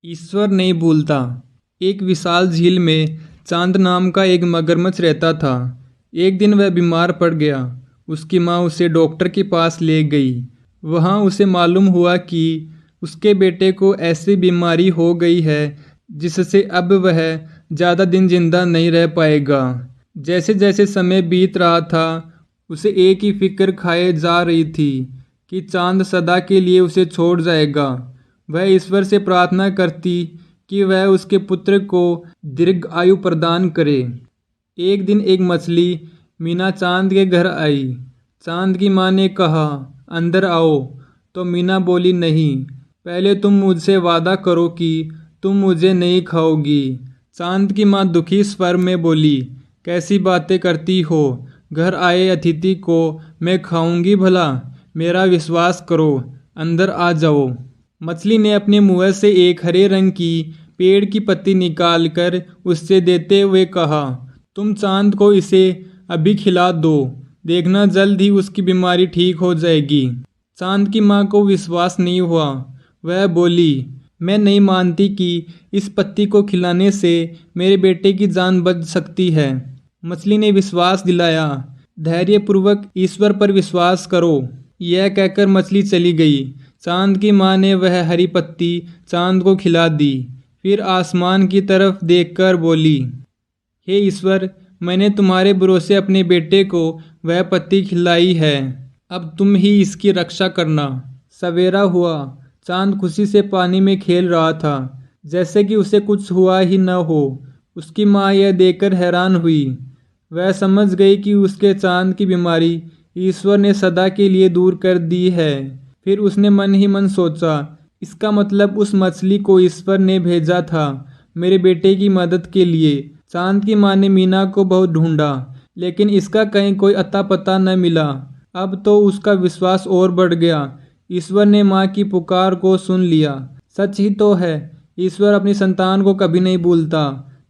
ईश्वर नहीं भूलता। एक विशाल झील में चांद नाम का एक मगरमच्छ रहता था। एक दिन वह बीमार पड़ गया। उसकी माँ उसे डॉक्टर के पास ले गई। वहाँ उसे मालूम हुआ कि उसके बेटे को ऐसी बीमारी हो गई है जिससे अब वह ज़्यादा दिन जिंदा नहीं रह पाएगा। जैसे जैसे समय बीत रहा था उसे एक ही फिक्र खाए जा रही थी कि चांद सदा के लिए उसे छोड़ जाएगा। वह ईश्वर से प्रार्थना करती कि वह उसके पुत्र को दीर्घ आयु प्रदान करे। एक दिन एक मछली मीना चांद के घर आई। चांद की माँ ने कहा, अंदर आओ। तो मीना बोली, नहीं, पहले तुम मुझसे वादा करो कि तुम मुझे नहीं खाओगी। चांद की माँ दुखी स्वर में बोली, कैसी बातें करती हो? घर आए अतिथि को मैं खाऊंगी भला? मेरा विश्वास करो, अंदर आ जाओ। मछली ने अपने मुंह से एक हरे रंग की पेड़ की पत्ती निकालकर उससे देते हुए कहा, तुम चांद को इसे अभी खिला दो, देखना जल्द ही उसकी बीमारी ठीक हो जाएगी। चांद की माँ को विश्वास नहीं हुआ। वह बोली, मैं नहीं मानती कि इस पत्ती को खिलाने से मेरे बेटे की जान बच सकती है। मछली ने विश्वास दिलाया, धैर्यपूर्वक ईश्वर पर विश्वास करो। यह कहकर मछली चली गई। चांद की माँ ने वह हरी पत्ती चांद को खिला दी। फिर आसमान की तरफ देखकर बोली, हे ईश्वर, मैंने तुम्हारे भरोसे अपने बेटे को वह पत्ती खिलाई है, अब तुम ही इसकी रक्षा करना। सवेरा हुआ। चांद खुशी से पानी में खेल रहा था, जैसे कि उसे कुछ हुआ ही न हो। उसकी माँ यह देखकर हैरान हुई। वह समझ गई कि उसके चांद की बीमारी ईश्वर ने सदा के लिए दूर कर दी है। फिर उसने मन ही मन सोचा, इसका मतलब उस मछली को ईश्वर ने भेजा था मेरे बेटे की मदद के लिए। चांद की माँ ने मीना को बहुत ढूंढा, लेकिन इसका कहीं कोई अता पता न मिला। अब तो उसका विश्वास और बढ़ गया। ईश्वर ने माँ की पुकार को सुन लिया। सच ही तो है, ईश्वर अपनी संतान को कभी नहीं भूलता,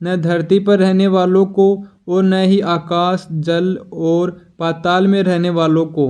न धरती पर रहने वालों को और न ही आकाश, जल और पाताल में रहने वालों को।